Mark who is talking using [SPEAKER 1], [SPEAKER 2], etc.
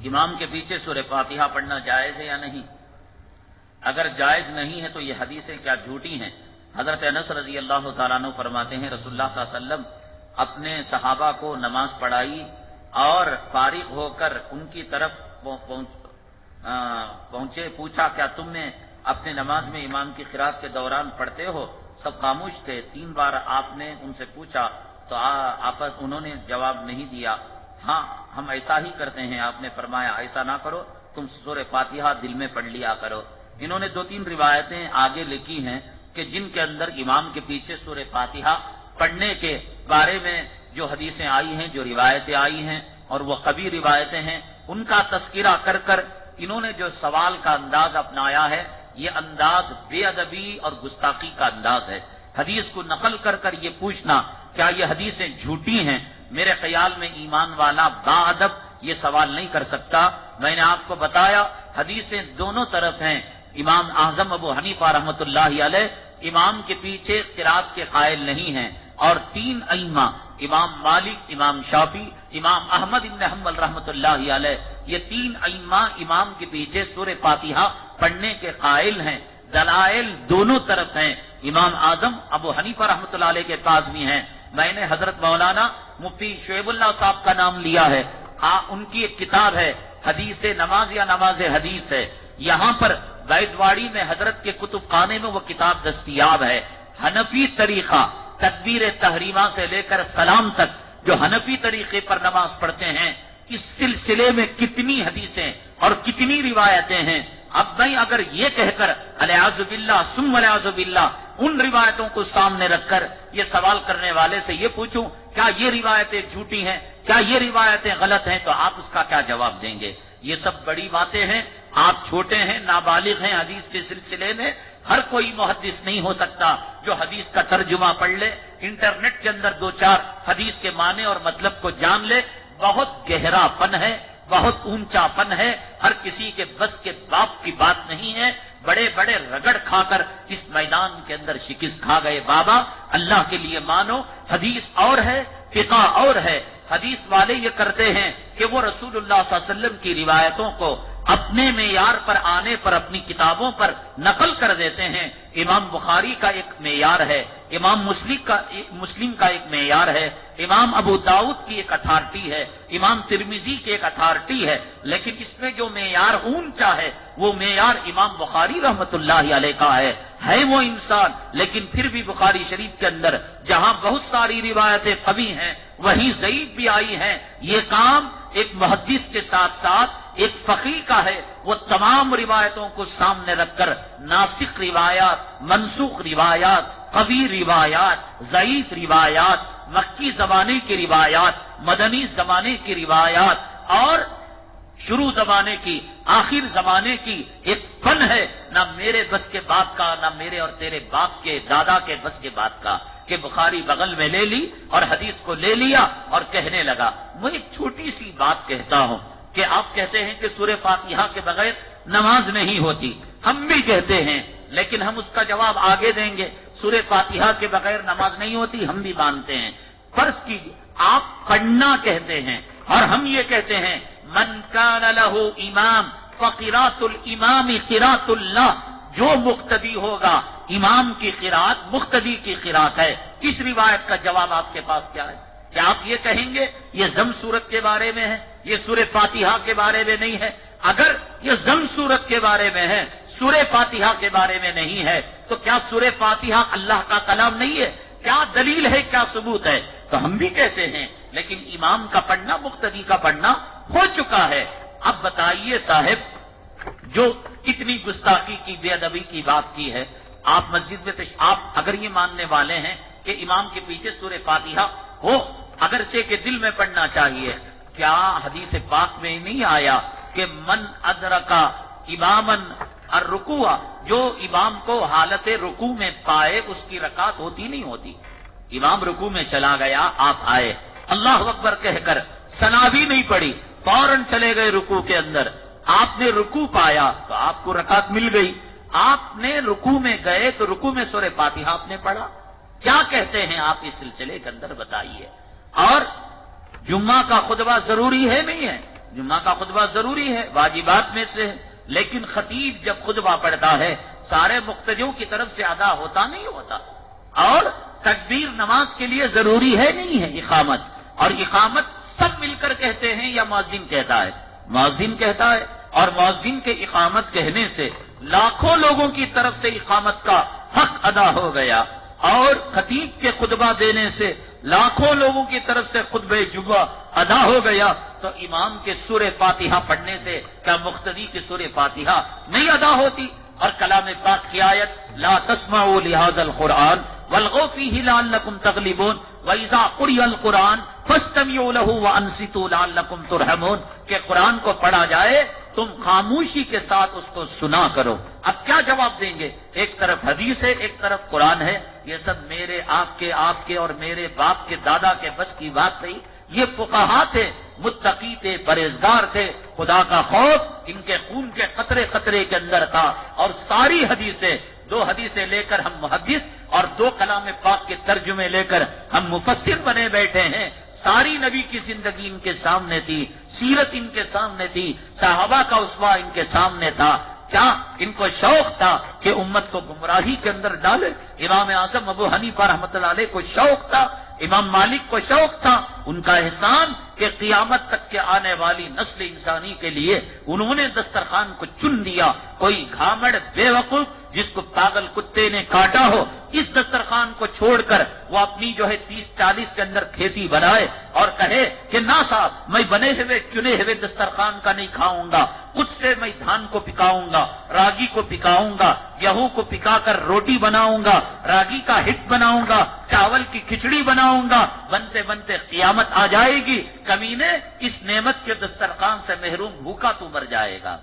[SPEAKER 1] امام کے پیچھے سورہ فاتحہ پڑھنا جائز ہے یا نہیں؟ اگر جائز نہیں ہے تو یہ حدیثیں کیا جھوٹی ہیں؟ حضرت انس رضی اللہ تعالیٰ عنہ فرماتے ہیں رسول اللہ صلی اللہ علیہ وسلم اپنے صحابہ کو نماز پڑھائی اور فارغ ہو کر ان کی طرف پہنچے، پوچھا کیا تم نے اپنے نماز میں امام کی قرات کے دوران پڑھتے ہو؟ سب خاموش تھے۔ 3 بار آپ نے ان سے پوچھا تو انہوں نے جواب نہیں دیا۔ ہاں ہم ایسا ہی کرتے ہیں۔ آپ نے فرمایا ایسا نہ کرو، تم سورہ فاتحہ دل میں پڑھ لیا کرو۔ انہوں نے 2-3 روایتیں آگے لکھی ہیں کہ جن کے اندر امام کے پیچھے سورہ فاتحہ پڑھنے کے بارے میں جو حدیثیں آئی ہیں، جو روایتیں آئی ہیں اور وہ قوی روایتیں ہیں، ان کا تذکرہ کر کر انہوں نے جو سوال کا انداز اپنایا ہے، یہ انداز بے ادبی اور گستاخی کا انداز ہے۔ حدیث کو نقل کر کر یہ پوچھنا کیا یہ حدیثیں جھوٹی ہیں، میرے خیال میں ایمان والا با ادب یہ سوال نہیں کر سکتا۔ میں نے آپ کو بتایا حدیثیں دونوں طرف ہیں۔ امام اعظم ابو حنیفہ رحمۃ اللہ علیہ امام کے پیچھے قرات کے قائل نہیں ہیں، اور 3 ائمہ امام مالک، امام شافعی، امام احمد بن حنبل رحمۃ اللہ علیہ، یہ 3 ائمہ امام کے پیچھے سورہ فاتحہ پڑھنے کے قائل ہیں۔ دلائل دونوں طرف ہیں۔ امام اعظم ابو حنیفہ رحمۃ اللہ علیہ کے پاس بھی ہیں۔ میں نے حضرت مولانا مفتی شعیب اللہ صاحب کا نام لیا ہے، ان کی ایک کتاب ہے حدیث نماز یا نماز حدیث ہے، یہاں پر بیدواڑی میں حضرت کے کتب خانے میں وہ کتاب دستیاب ہے۔ حنفی طریقہ تکبیر تحریمہ سے لے کر سلام تک جو حنفی طریقے پر نماز پڑھتے ہیں، اس سلسلے میں کتنی حدیثیں اور کتنی روایتیں ہیں۔ اب میں اگر یہ کہہ کر الیاذ باللہ ثم الیاذ باللہ ان روایتوں کو سامنے رکھ کر یہ سوال کرنے والے سے یہ پوچھوں کیا یہ روایتیں جھوٹی ہیں، کیا یہ روایتیں غلط ہیں، تو آپ اس کا کیا جواب دیں گے؟ یہ سب بڑی باتیں ہیں۔ آپ چھوٹے ہیں، نابالغ ہیں حدیث کے سلسلے میں، ہر کوئی محدث نہیں ہو سکتا جو حدیث کا ترجمہ پڑھ لے، انٹرنیٹ کے اندر 2-4 حدیث کے معنی اور مطلب کو جان لے۔ بہت گہرا پن ہے، بہت اونچا پن ہے، ہر کسی کے بس کے باپ کی بات نہیں ہے۔ بڑے بڑے رگڑ کھا کر اس میدان کے اندر شکست کھا گئے بابا، اللہ کے لیے مانو۔ حدیث اور ہے، فقہ اور ہے۔ حدیث والے یہ کرتے ہیں کہ وہ رسول اللہ صلی اللہ علیہ وسلم کی روایتوں کو اپنے معیار پر آنے پر اپنی کتابوں پر نقل کر دیتے ہیں۔ امام بخاری کا ایک معیار ہے، امام مسلم کا ایک معیار ہے، امام ابو داؤد کی ایک اتھارٹی ہے، امام ترمذی کی ایک اتھارٹی ہے، لیکن اس میں جو معیار اونچا ہے وہ معیار امام بخاری رحمت اللہ علیہ کا ہے وہ انسان، لیکن پھر بھی بخاری شریف کے اندر جہاں بہت ساری روایتیں قوی ہیں وہیں ضعیف بھی آئی ہیں۔ یہ کام ایک محدث کے ساتھ ساتھ ایک فقیہ کا ہے، وہ تمام روایتوں کو سامنے رکھ کر ناسخ روایات، منسوخ روایات، قوی روایات، ضعیف روایات، مکی زمانے کی روایات، مدنی زمانے کی روایات اور شروع زمانے کی، آخر زمانے کی ایک فن ہے، نہ میرے بس کے بات کا، نہ میرے اور تیرے باپ کے دادا کے بس کے بات کا، کہ بخاری بغل میں لے لی اور حدیث کو لے لیا اور کہنے لگا۔ میں ایک چھوٹی سی بات کہتا ہوں کہ آپ کہتے ہیں کہ سورہ فاتحہ کے بغیر نماز نہیں ہوتی، ہم بھی کہتے ہیں، لیکن ہم اس کا جواب آگے دیں گے۔ سورہ فاتحہ کے بغیر نماز نہیں ہوتی ہم بھی مانتے ہیں۔ فرض کیجیے آپ پڑھنا کہتے ہیں اور ہم یہ کہتے ہیں من کان لہ امام فقراۃ الامام قراۃ اللہ، جو مقتدی ہوگا امام کی قرات مقتدی کی قرات ہے۔ اس روایت کا جواب آپ کے پاس کیا ہے؟ کیا آپ یہ کہیں گے یہ ضم سورت کے بارے میں ہے، یہ سورہ فاتحہ کے بارے میں نہیں ہے؟ اگر یہ ضم سورت کے بارے میں ہے، سورہ فاتحہ کے بارے میں نہیں ہے، تو کیا سورہ فاتحہ اللہ کا کلام نہیں ہے؟ کیا دلیل ہے، کیا ثبوت ہے؟ تو ہم بھی کہتے ہیں، لیکن امام کا پڑھنا مقتدی کا پڑھنا ہو چکا ہے۔ اب بتائیے صاحب، جو اتنی گستاخی کی، بے ادبی کی بات کی ہے، آپ مسجد میں آپ اگر یہ ماننے والے ہیں کہ امام کے پیچھے سورہ فاتحہ ہو، اگرچہ کہ دل میں پڑھنا چاہیے، کیا حدیث پاک میں نہیں آیا کہ من ادرکا امامن الرکوع، جو امام کو حالت رکوع میں پائے اس کی رکعت ہوتی نہیں ہوتی؟ امام رکوع میں چلا گیا، آپ آئے، اللہ اکبر کہہ کر ثنا بھی نہیں پڑی، فوراً چلے گئے رکوع کے اندر، آپ نے رکوع پایا تو آپ کو رکعت مل گئی۔ آپ نے رکوع میں گئے تو رکوع میں سورہ فاتحہ آپ نے پڑھا، کیا کہتے ہیں آپ اس سلسلے کے اندر بتائیے؟ اور جمعہ کا خطبہ ضروری ہے نہیں ہے؟ جمعہ کا خطبہ ضروری ہے، واجبات میں سے ہے، لیکن خطیب جب خطبہ پڑھتا ہے سارے مقتدیوں کی طرف سے ادا ہوتا نہیں ہوتا، اور تکبیر نماز کے لیے ضروری ہے نہیں ہے اقامت، اور اقامت سب مل کر کہتے ہیں یا مؤذن کہتا ہے؟ مؤذن کہتا ہے، اور مؤذن کے اقامت کہنے سے لاکھوں لوگوں کی طرف سے اقامت کا حق ادا ہو گیا، اور خطیب کے خطبہ دینے سے لاکھوں لوگوں کی طرف سے خطبہ جمعہ ادا ہو گیا، تو امام کے سورہ فاتحہ پڑھنے سے کیا مقتدی کی سورہ فاتحہ نہیں ادا ہوتی؟ اور کلام پاک کی آیت لا تسمعوا لهذا القرآن والغوا فيه لعلكم تغلبون وَإِذَا قُرِئَ الْقُرْآنُ فَاسْتَمِعُوا لَهُ وَأَنصِتُوا لَعَلَّكُمْ تُرْحَمُونَ کہ قرآن کو پڑھا جائے تم خاموشی کے ساتھ اس کو سنا کرو۔ اب کیا جواب دیں گے؟ ایک طرف حدیث ہے، ایک طرف قرآن ہے، یہ سب میرے آپ کے اور میرے باپ کے دادا کے بس کی بات نہیں، یہ فقہا تھے، متقی تھے، پرہیزگار تھے، خدا کا خوف ان کے خون کے قطرے قطرے کے اندر تھا، اور ساری حدیثیں، 2 حدیثیں لے کر ہم محدث اور 2 کلام پاک کے ترجمے لے کر ہم مفسر بنے بیٹھے ہیں۔ ساری نبی کی زندگی ان کے سامنے تھی، سیرت ان کے سامنے تھی، صحابہ کا اسوہ ان کے سامنے تھا۔ کیا ان کو شوق تھا کہ امت کو گمراہی کے اندر ڈالے؟ امام اعظم ابو حنیفہ رحمۃ اللہ علیہ کو شوق تھا، امام مالک کو شوق تھا، ان کا احسان کہ قیامت تک کے آنے والی نسل انسانی کے لیے انہوں نے دسترخوان کو چن دیا۔ کوئی گھامڑ بے وقوف جس کو پاگل کتے نے کاٹا ہو، اس دسترخوان کو چھوڑ کر وہ اپنی 30-40 کے اندر کھیتی بنائے اور کہے کہ نہ صاحب میں بنے ہوئے چنے ہوئے دسترخوان کا نہیں کھاؤں گا، خود سے میں دھان کو پکاؤں گا، راگی کو پکاؤں گا، گیہوں کو پکا کر روٹی بناؤں گا، راگی کا ہٹ بناؤں گا، چاول کی کھچڑی بناؤں گا، بنتے بنتے قیامت آ جائے گی، کمینے اس نعمت کے دسترخوان سے محروم بھوکا تو مر جائے گا۔